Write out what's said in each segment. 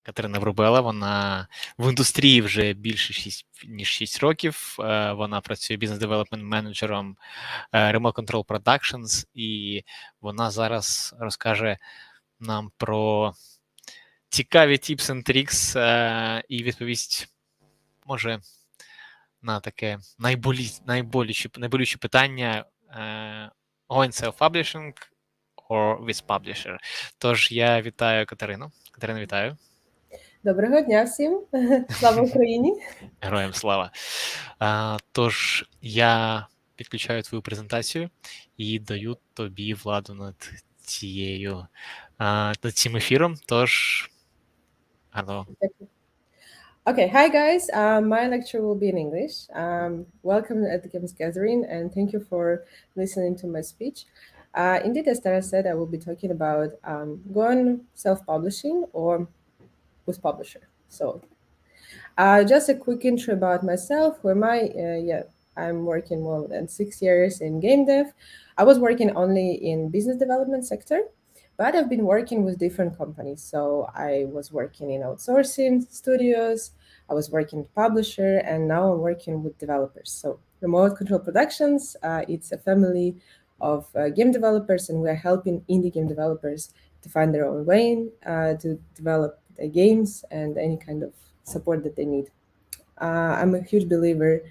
Катерина Бурбела, вона в індустрії вже більше ніж 6 років. Вона працює бізнес-девелопмент менеджером Remote Control Productions, і вона зараз розкаже нам про цікаві tips and tricks і відповість, може, на таке найболюче питання going self-publishing or with publisher. Тож я вітаю Катерину. Катерина, вітаю. Доброго дня всім. Слава Україні. Героям слава. Тож я підключаю твою презентацію і даю тобі владу над цим ефіром. Тож, гарно. Okay, hi guys. My lecture will be in English. Welcome at the Games Gathering, and thank you for listening to my speech. Indeed, as Tara said, I will be talking about going self-publishing or with publisher. So, just a quick intro about myself. I'm working more than 6 years in game dev. I was working only in business development sector, but I've been working with different companies. So I was working in outsourcing studios, I was working with publisher, and now I'm working with developers. So Remote Control Productions, it's a family of game developers, and we're helping indie game developers to find their own way to develop their games and any kind of support that they need. I'm a huge believer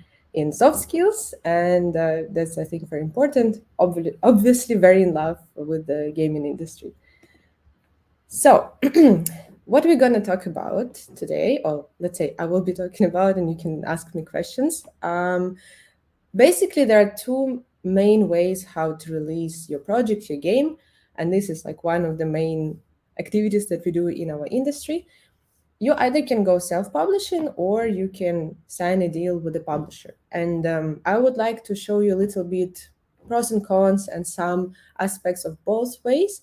in soft skills, and that's, I think, very important. Obviously very in love with the gaming industry. So what we're going to talk about today, or let's say I will be talking about, and you can ask me questions. Basically, there are two main ways how to release your project, your game, and this is like one of the main activities that we do in our industry. You either can go self-publishing or you can sign a deal with a publisher. And I would like to show you a little bit pros and cons and some aspects of both ways.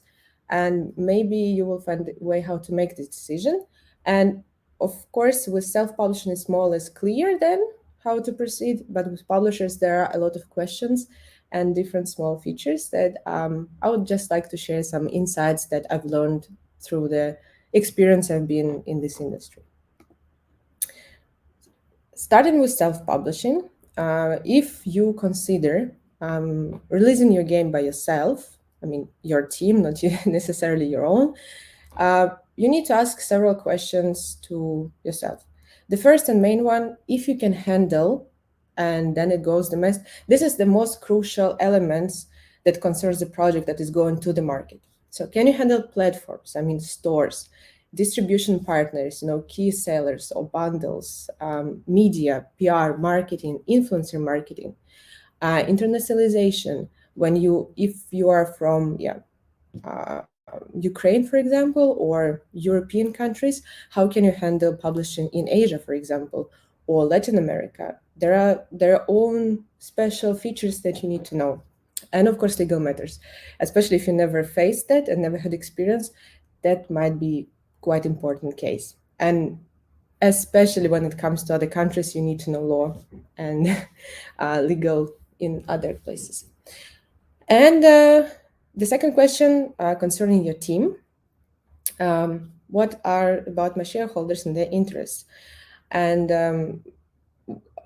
And maybe you will find a way how to make this decision. And of course, with self-publishing, it's more or less clear then how to proceed. But with publishers, there are a lot of questions and different small features that I would just like to share some insights that I've learned through the experience I've been in this industry. Starting with self-publishing, if you consider releasing your game by yourself, I mean your team, not necessarily your own, you need to ask several questions to yourself. The first and main one, if you can handle, and then it goes this is the most crucial elements that concerns the project that is going to the market. So can you handle platforms, I mean stores, distribution partners, key sellers or bundles, media, PR, marketing, influencer marketing, internationalization, if you are from Ukraine, for example, or European countries, how can you handle publishing in Asia, for example, or Latin America? There are their own special features that you need to know. And of course, legal matters, especially if you never faced that and never had experience, that might be quite important case. And especially when it comes to other countries, you need to know law and legal in other places. And the second question concerning your team, what are about my shareholders and their interests? And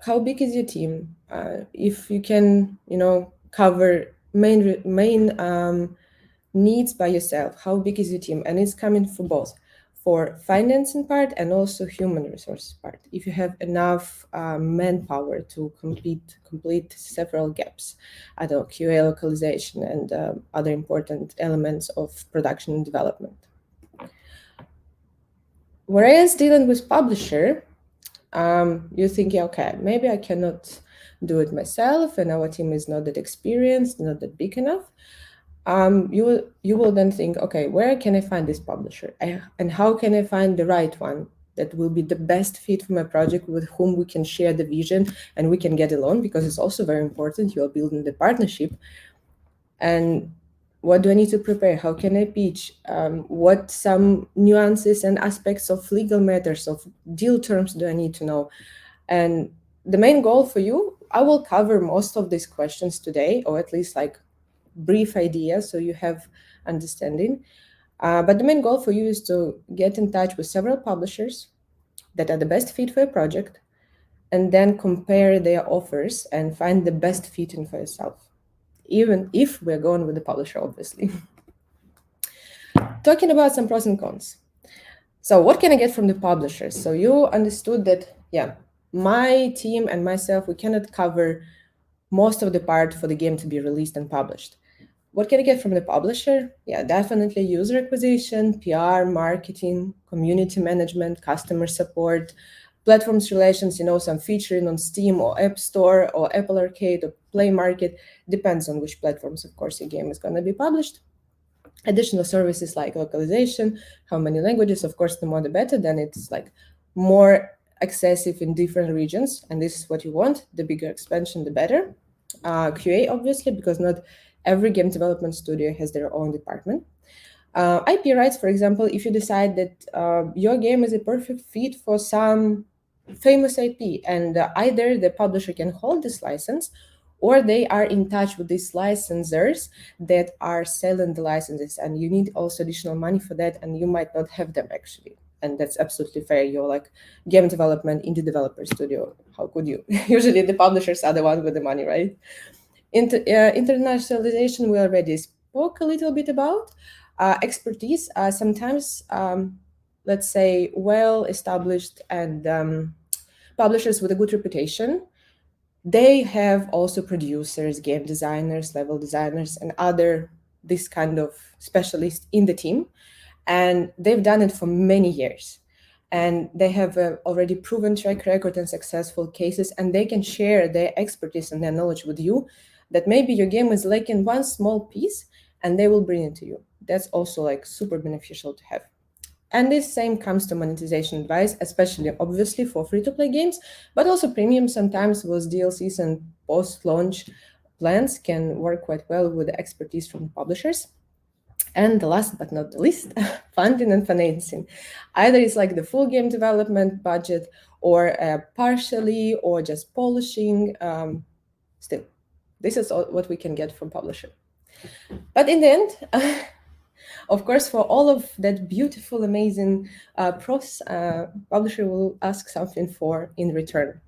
how big is your team? If you can, cover main needs by yourself, how big is your team? And it's coming for both, for financing part and also human resources part. If you have enough manpower to complete several gaps, QA localization and other important elements of production and development. Whereas dealing with publisher, you're thinking, okay, maybe I cannot do it myself, and our team is not that experienced, not that big enough. You will then think, okay, where can I find this publisher? And how can I find the right one that will be the best fit for my project, with whom we can share the vision and we can get along, because it's also very important. You are building the partnership. And what do I need to prepare? How can I pitch? What some nuances and aspects of legal matters, of deal terms do I need to know? And the main goal for you, I will cover most of these questions today, or at least like brief idea, so you have understanding. But the main goal for you is to get in touch with several publishers that are the best fit for your project, and then compare their offers and find the best fitting for yourself, even if we're going with the publisher, obviously. Talking about some pros and cons. So what can I get from the publishers? So you understood that, yeah, my team and myself, we cannot cover most of the part for the game to be released and published. What can I get from the publisher? Yeah, definitely user acquisition, PR, marketing, community management, customer support, platforms relations, some featuring on Steam or App Store or Apple Arcade or Play Market. Depends on which platforms, of course, your game is going to be published. Additional services like localization, how many languages, of course, the more the better, then it's like more accessible in different regions. And this is what you want. The bigger expansion, the better. QA, obviously, because not every game development studio has their own department. IP rights, for example, if you decide that your game is a perfect fit for some famous IP, and either the publisher can hold this license, or they are in touch with these licensors that are selling the licenses, and you need also additional money for that, and you might not have them actually. And that's absolutely fair. You're like game development, indie developer studio. How could you? Usually the publishers are the ones with the money, right? Internationalization, we already spoke a little bit about. Expertise, sometimes, let's say, well-established and publishers with a good reputation, they have also producers, game designers, level designers, and other this kind of specialists in the team. And they've done it for many years. And they have already proven track record and successful cases, and they can share their expertise and their knowledge with you, that maybe your game is lacking one small piece, and they will bring it to you. That's also like super beneficial to have. And this same comes to monetization advice, especially obviously for free-to-play games, but also premium sometimes with DLCs and post-launch plans can work quite well with the expertise from the publishers. And the last but not the least, funding and financing. Either it's like the full game development budget, or partially, or just polishing. Still, this is all what we can get from publisher. But in the end, of course, for all of that beautiful, amazing pros, publisher will ask something for in return.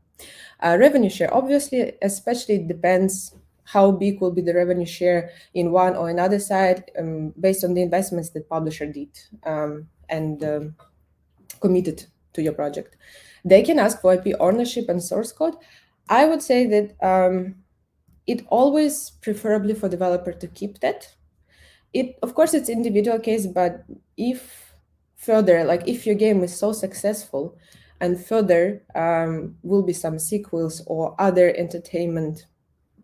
Revenue share, obviously, especially depends how big will be the revenue share in one or another side, based on the investments that publisher did and committed to your project. They can ask for IP ownership and source code. I would say that it always preferably for developer to keep that. Of course, it's individual case, but if further, like if your game is so successful and further will be some sequels or other entertainment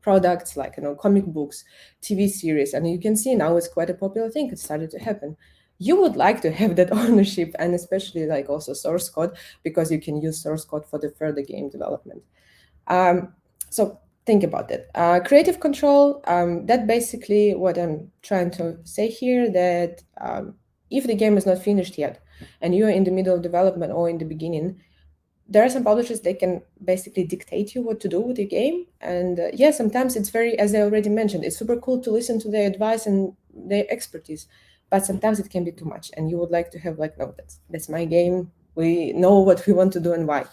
products like comic books, TV series, and you can see now it's quite a popular thing. It started to happen. You would like to have that ownership, and especially like also source code, because you can use source code for the further game development. So think about that. Creative control, that basically what I'm trying to say here, that if the game is not finished yet and you're in the middle of development or in the beginning, there are some publishers that can basically dictate you what to do with your game. And yeah, sometimes it's very, as I already mentioned, it's super cool to listen to their advice and their expertise, but sometimes it can be too much, and you would like to have like, no, that's my game. We know what we want to do and why.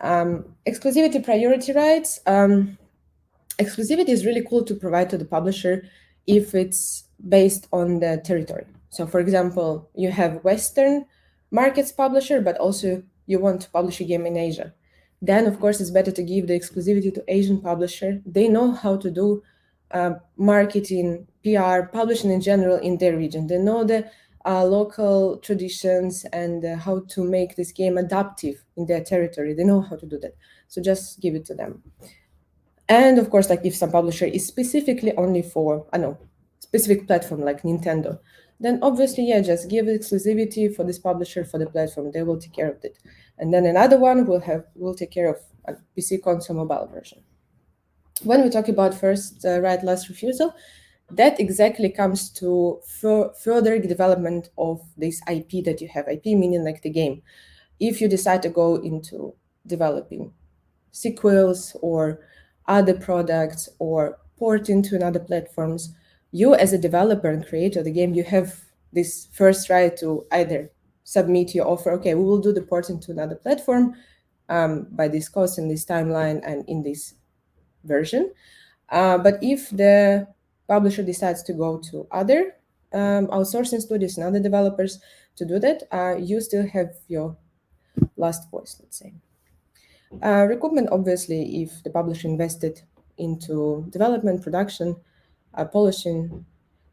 Exclusivity, priority rights. Exclusivity is really cool to provide to the publisher if it's based on the territory. So for example, you have Western markets publisher, but also you want to publish a game in Asia. Then of course it's better to give the exclusivity to Asian publisher. They know how to do marketing, PR, publishing in general in their region. They know the local traditions and how to make this game adaptive in their territory. They know how to do that. So just give it to them. And of course, like if some publisher is specifically only for, I know, specific platform like Nintendo, then obviously, yeah, just give exclusivity for this publisher for the platform. They will take care of it. And then another one will take care of a PC, console, mobile version. When we talk about first right, last refusal, that exactly comes to further development of this IP that you have. IP meaning like the game. If you decide to go into developing sequels or other products or port into another platforms, you as a developer and creator of the game, you have this first try to either submit your offer, okay, we will do the porting to another platform by this cost and this timeline and in this version. But if the publisher decides to go to other outsourcing studios and other developers to do that, you still have your last voice, let's say. Recoupment, obviously, if the publisher invested into development, production, polishing,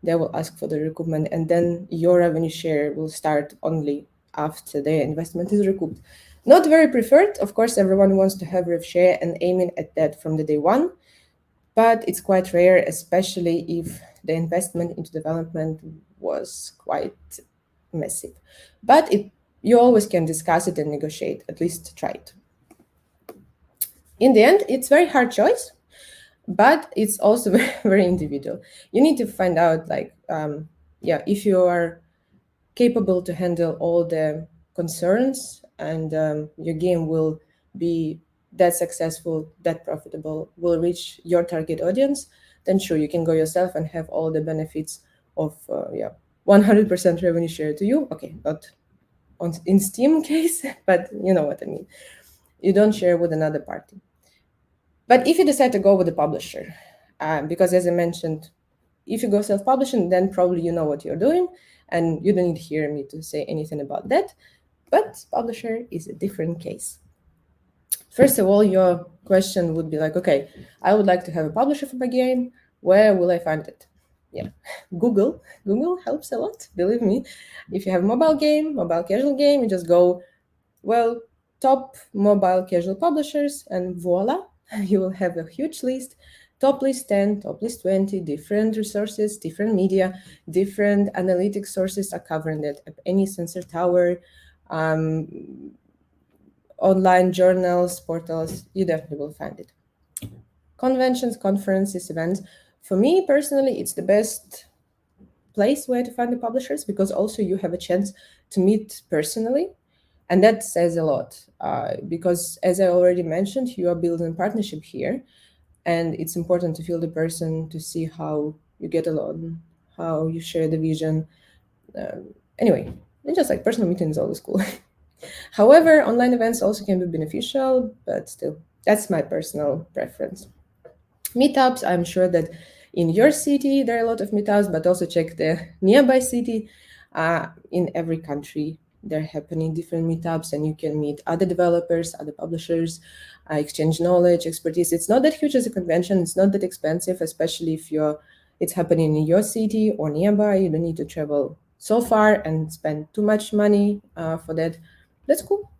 they will ask for the recoupment, and then your revenue share will start only after the investment is recouped. Not very preferred. Of course, everyone wants to have rev share and aiming at that from the day one, but it's quite rare, especially if the investment into development was quite massive. But you always can discuss it and negotiate, at least try it. In the end, it's very hard choice, but it's also very, very individual. You need to find out, like, if you are capable to handle all the concerns and your game will be that successful, that profitable, will reach your target audience, then sure, you can go yourself and have all the benefits of 100% revenue share to you. Okay, not in Steam case, but you know what I mean. You don't share with another party. But if you decide to go with the publisher, because as I mentioned, if you go self-publishing, then probably you know what you're doing, and you don't need to hear me to say anything about that. But publisher is a different case. First of all, your question would be like, okay, I would like to have a publisher for my game. Where will I find it? Yeah, Google. Google helps a lot, believe me. If you have a mobile casual game, you just go, well, top mobile casual publishers, and voila, you will have a huge list. Top list 10, top list 20, different resources, different media, different analytics sources are covering that. Any Sensor Tower, online journals, portals, you definitely will find it. Conventions, conferences, events. For me personally, it's the best place where to find the publishers, because also you have a chance to meet personally. And that says a lot, because as I already mentioned, you are building partnership here, and it's important to feel the person, to see how you get along, how you share the vision. Anyway, and just like personal meeting is always cool. However, online events also can be beneficial, but still, that's my personal preference. Meetups, I'm sure that in your city there are a lot of meetups, but also check the nearby city. In every country, they're happening different meetups, and you can meet other developers, other publishers, exchange knowledge, expertise. It's not that huge as a convention. It's not that expensive, especially if it's happening in your city or nearby. You don't need to travel so far and spend too much money for that. That's cool.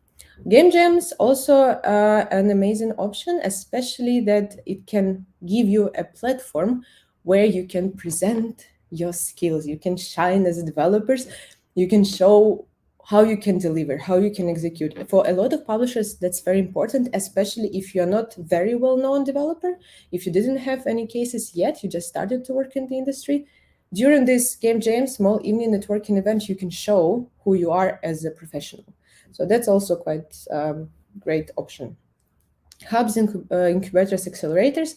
Game jams also an amazing option, especially that it can give you a platform where you can present your skills. You can shine as developers. You can show how you can deliver, how you can execute. For a lot of publishers, that's very important, especially if you're not very well-known developer. If you didn't have any cases yet, you just started to work in the industry. During this game jam, small evening networking event, you can show who you are as a professional. So that's also quite great option. Hubs, incubators, accelerators.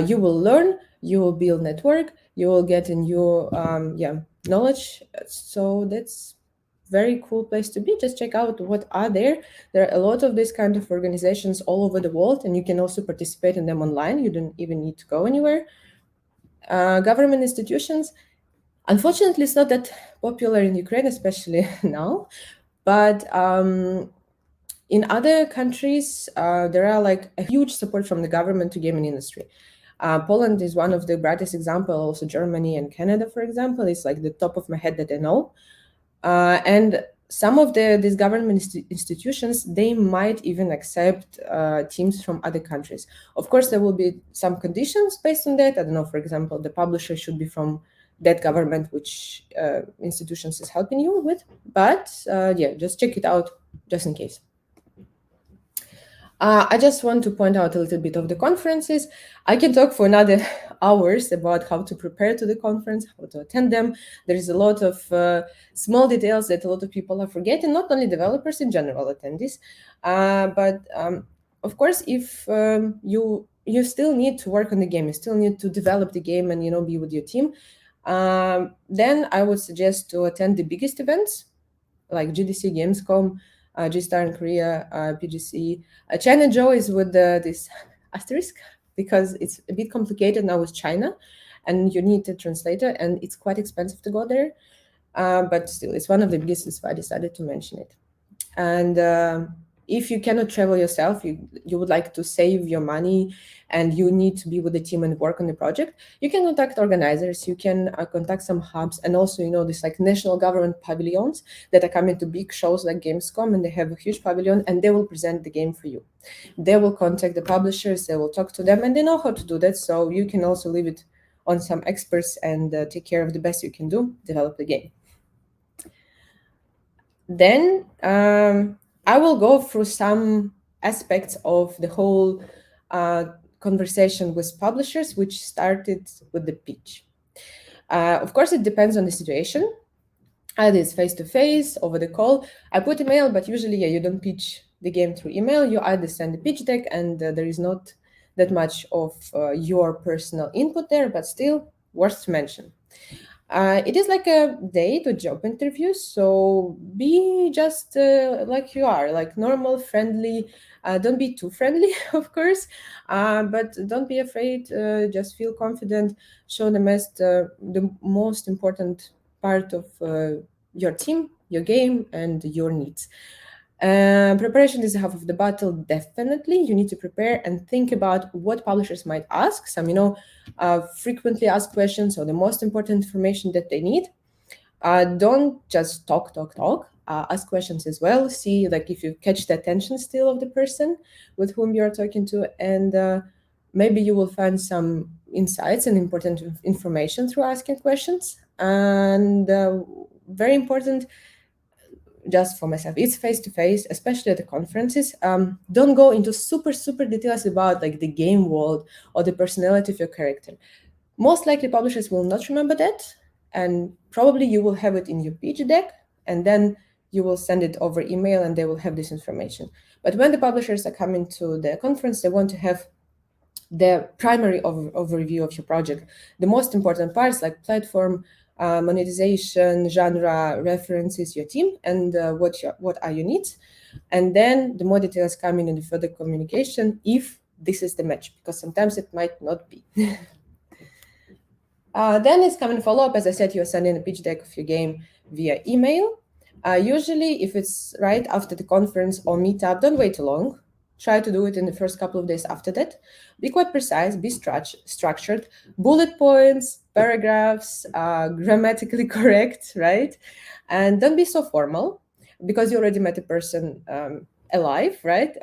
You will learn, you will build network, you will get a new knowledge. So that's very cool place to be. Just check out what are there. There are a lot of these kind of organizations all over the world, and you can also participate in them online. You don't even need to go anywhere. Government institutions. Unfortunately, it's not that popular in Ukraine, especially now. But in other countries, there are like a huge support from the government to gaming industry. Poland is one of the brightest example. Also, Germany and Canada, for example, is like the top of my head that I know. And some of these government institutions, they might even accept teams from other countries. Of course, there will be some conditions based on that. I don't know, for example, the publisher should be from that government which institutions is helping you with. But just check it out just in case. I just want to point out a little bit of the conferences. I can talk for another hours about how to prepare to the conference, how to attend them. There is a lot of small details that a lot of people are forgetting, not only developers, in general attendees. But of course, if you still need to work on the game, you still need to develop the game and be with your team. Then I would suggest to attend the biggest events like GDC, Gamescom, G-Star in Korea, PGC. China Joe is with this asterisk because it's a bit complicated now with China, and you need a translator, and it's quite expensive to go there. But still, it's one of the biggest, so I decided to mention it. And if you cannot travel yourself, you would like to save your money and you need to be with the team and work on the project, you can contact organizers, you can contact some hubs, and also, this like national government pavilions that are coming to big shows like Gamescom, and they have a huge pavilion and they will present the game for you. They will contact the publishers, they will talk to them, and they know how to do that. So you can also leave it on some experts and take care of the best you can do, develop the game. Then I will go through some aspects of the whole conversation with publishers, which started with the pitch. Of course, it depends on the situation. Either it's face-to-face, over the call. I put email, but usually, you don't pitch the game through email. You either send the pitch deck, and there is not that much of your personal input there, but still worth to mention. It is like a date or job interview, so be just like you are, like normal, friendly. Don't be too friendly, of course, but don't be afraid. Just feel confident. Show the most important part of your team, your game, and your needs. Preparation is half of the battle, definitely. You need to prepare and think about what publishers might ask. Some, frequently asked questions or the most important information that they need. Don't just talk. Ask questions as well. See, like, if you catch the attention still of the person with whom you're talking to, and maybe you will find some insights and important information through asking questions. And very important, just for myself, it's face-to-face, especially at the conferences. Don't go into super details about like the game world or the personality of your character. Most likely publishers will not remember that, and probably you will have it in your pitch deck, and then you will send it over email and they will have this information. But when the publishers are coming to the conference, they want to have the primary overview of your project. The most important parts like platform, monetization, genre, references, your team, and what are your needs. And then the more details come in the further communication, if this is the match, because sometimes it might not be. Then it's coming follow-up. As I said, you're sending a pitch deck of your game via email. Usually, if it's right after the conference or meetup, don't wait too long. Try to do it in the first couple of days after that. Be quite precise, be structured, bullet points, paragraphs, grammatically correct, right? And don't be so formal, because you already met a person alive, right?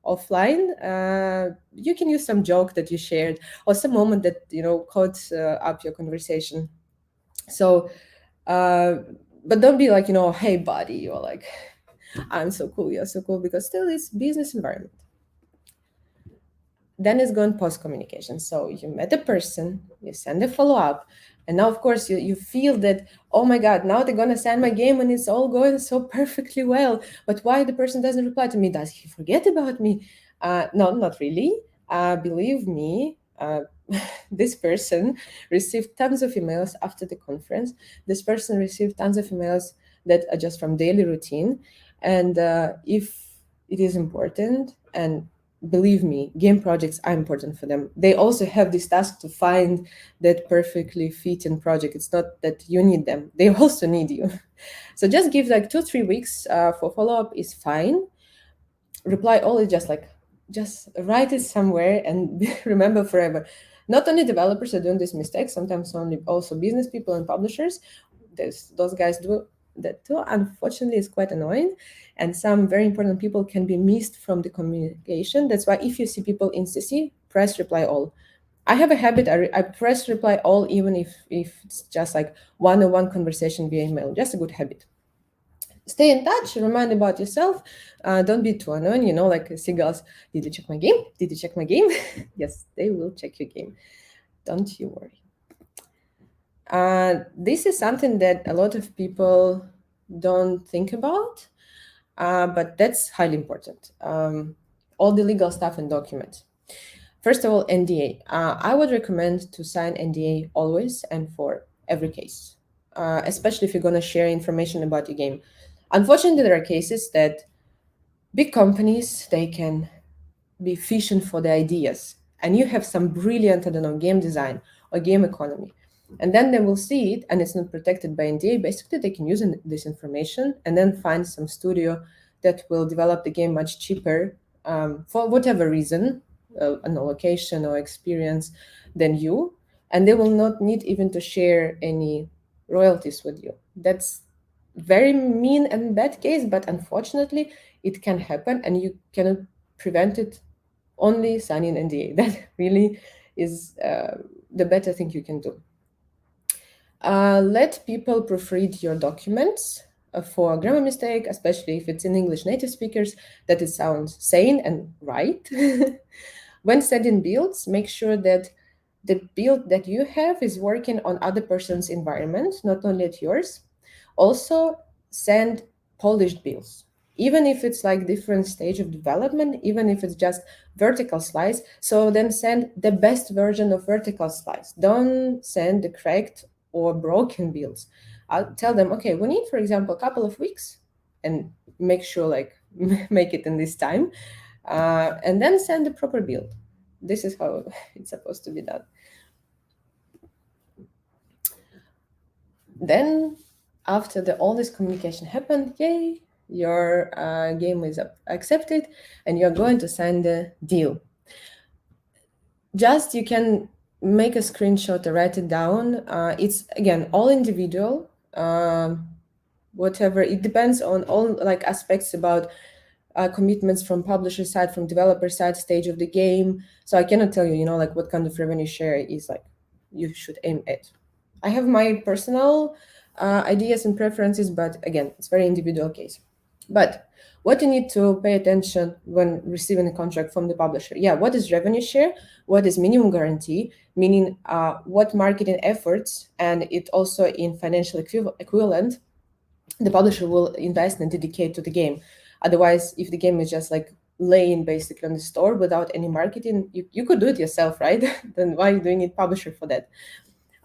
Offline. You can use some joke that you shared or some moment that caught up your conversation. So, but don't be like, hey buddy, or like, I'm so cool, you're so cool, because still it's business environment. Then it's going post communication. So you met a person, you send a follow-up, and now of course you feel that, oh my god, now they're gonna send my game and it's all going so perfectly well, but why the person doesn't reply to me? Does he forget about me? No, not really. Believe me, this person received tons of emails after the conference. This person received tons of emails that are just from daily routine. And if it is important, and believe me, game projects are important for them. They also have this task to find that perfectly fitting project. It's not that you need them, they also need you. So just give like 2-3 weeks for follow-up is fine. Reply all is just write it somewhere and remember forever. Not only developers are doing this mistake, sometimes only also business people and publishers. Those guys do that too. Unfortunately, it's quite annoying, and some very important people can be missed from the communication. That's why if you see people in CC, press reply all. I have a habit, I press reply all even if it's just like one-on-one conversation via email. Just a good habit. Stay in touch, remind about yourself. Don't be too annoying, like seagulls. Did you check my game? Did you check my game? Yes, they will check your game. Don't you worry. This is something that a lot of people don't think about, but that's highly important. All the legal stuff and documents. First of all, NDA. I would recommend to sign NDA always and for every case, especially if you're going to share information about your game. Unfortunately, there are cases that big companies, they can be fishing for the ideas, and you have some brilliant, I don't know, game design or game economy, and then they will see it and it's not protected by NDA. Basically, they can use this information and then find some studio that will develop the game much cheaper, for whatever reason, an allocation or experience, than you, and they will not need even to share any royalties with you. That's very mean and bad case, but unfortunately it can happen, and you cannot prevent it, only signing NDA. That really is the better thing you can do. Let people proofread your documents for grammar mistake, especially if it's in English native speakers, that it sounds sane and right. When sending builds, make sure that the build that you have is working on other person's environment, not only at yours. Also, send polished builds, even if it's like different stage of development, even if it's just vertical slice. So then send the best version of vertical slice. Don't send the cracked or broken builds. I'll tell them, okay, we need, for example, a couple of weeks, and make sure like make it in this time, and then send the proper build. This is how it's supposed to be done. Then after all this communication happened, yay, your game is accepted and you're going to sign the deal. Just you can make a screenshot or write it down. It's again all individual. Whatever, it depends on all like aspects about commitments from publisher side, from developer side, stage of the game. So I cannot tell you, like what kind of revenue share is like you should aim at. I have my personal ideas and preferences, but again, it's very individual case. But what you need to pay attention when receiving a contract from the publisher, yeah, what is revenue share? What is minimum guarantee? Meaning what marketing efforts, and it also in financial equivalent, the publisher will invest and dedicate to the game. Otherwise, if the game is just like laying basically on the store without any marketing, you could do it yourself, right? Then why are you doing it publisher for that?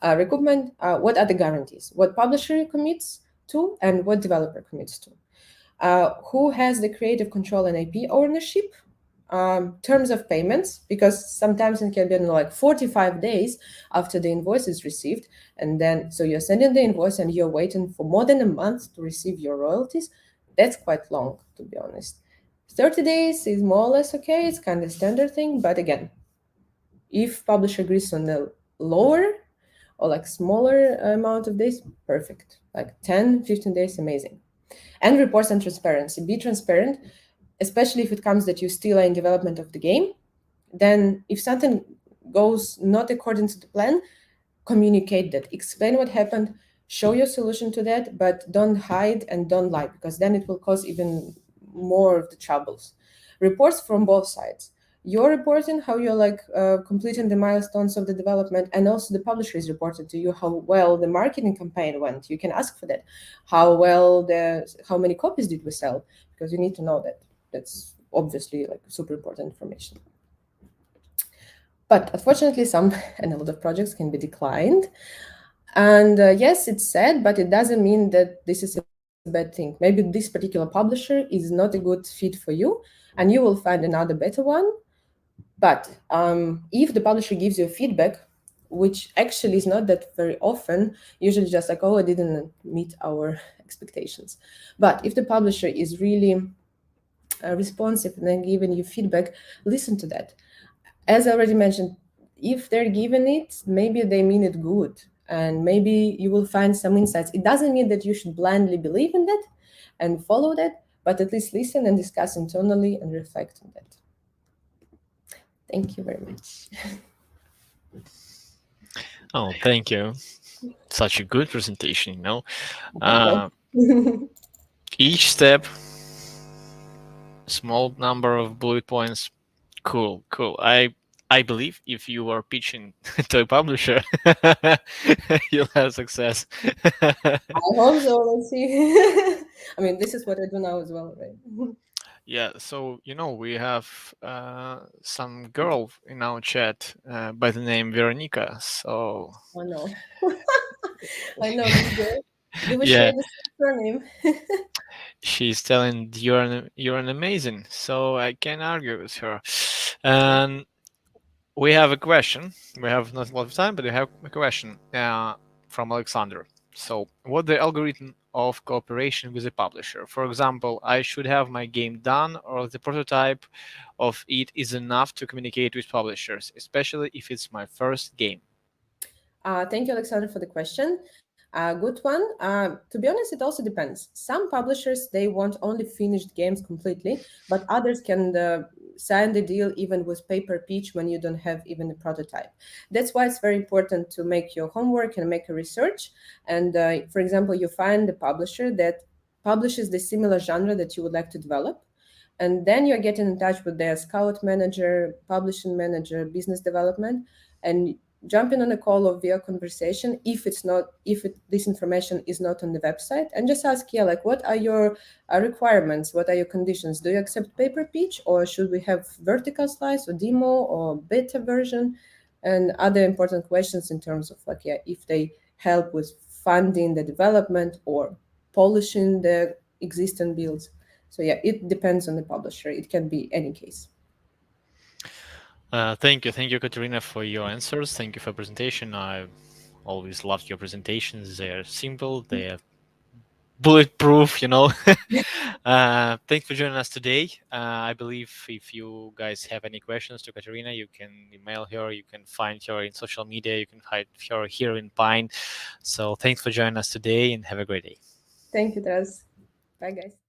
Recruitment, what are the guarantees? What publisher commits to and what developer commits to? Who has the creative control and IP ownership? Terms of payments, because sometimes it can be like 45 days after the invoice is received, and then so you're sending the invoice and you're waiting for more than a month to receive your royalties. That's quite long, to be honest. 30 days is more or less okay, it's kind of standard thing, but again, if publisher agrees on the lower or like smaller amount of days, perfect. Like 10, 15 days, amazing. And reports and transparency. Be transparent, especially if it comes that you still are in development of the game. Then if something goes not according to the plan, communicate that. Explain what happened, show your solution to that, but don't hide and don't lie, because then it will cause even more of the troubles. Reports from both sides. You're reporting how you're like completing the milestones of the development, and also the publisher is reporting to you how well the marketing campaign went. You can ask for that. How many copies did we sell? Because you need to know that. That's obviously like super important information. But unfortunately, some and a lot of projects can be declined. And yes, it's sad, but it doesn't mean that this is a bad thing. Maybe this particular publisher is not a good fit for you, and you will find another better one. But if the publisher gives you feedback, which actually is not that very often, usually just like, oh, I didn't meet our expectations. But if the publisher is really responsive and then giving you feedback, listen to that. As I already mentioned, if they're giving it, maybe they mean it good, and maybe you will find some insights. It doesn't mean that you should blindly believe in that and follow that, but at least listen and discuss internally and reflect on that. Thank you very much. Oh, thank you. Such a good presentation, each step, small number of bullet points. Cool. I believe if you are pitching to a publisher, you'll have success. I hope so. Let's see. I mean, this is what I do now as well, right? Yeah, so we have some girl in our chat by the name Veronica. So Oh no. I know this girl. Do we share Yeah, the same surname? she's telling you're an amazing, so I can't argue with her. And we have a question. We have not a lot of time, but we have a question from Alexander. So, what the algorithm of cooperation with a publisher? For example, I should have my game done, or the prototype of it is enough to communicate with publishers, especially if it's my first game. Thank you, Alexander, for the question. Good one. To be honest, it also depends. Some publishers they want only finished games completely, but others can sign the deal even with paper pitch when you don't have even a prototype. That's why it's very important to make your homework and make a research. And for example, you find the publisher that publishes the similar genre that you would like to develop, and then you're getting in touch with their scout manager, publishing manager, business development, and jumping on a call or via conversation if it's not if it, this information is not on the website, and just ask, yeah, like, what are your requirements, what are your conditions, do you accept paper pitch, or should we have vertical slice or demo or beta version, and other important questions in terms of, like, yeah, if they help with funding the development or polishing the existing builds. So yeah, it depends on the publisher. It can be any case. Thank you, Katerina, for your answers. Thank you for presentation. I always loved your presentations. They're simple, they're bulletproof, Thanks for joining us today. I believe if you guys have any questions to Katerina, you can email her, you can find her in social media, you can find her here in Pine. So thanks for joining us today and have a great day. Thank you, Taz. Bye, guys.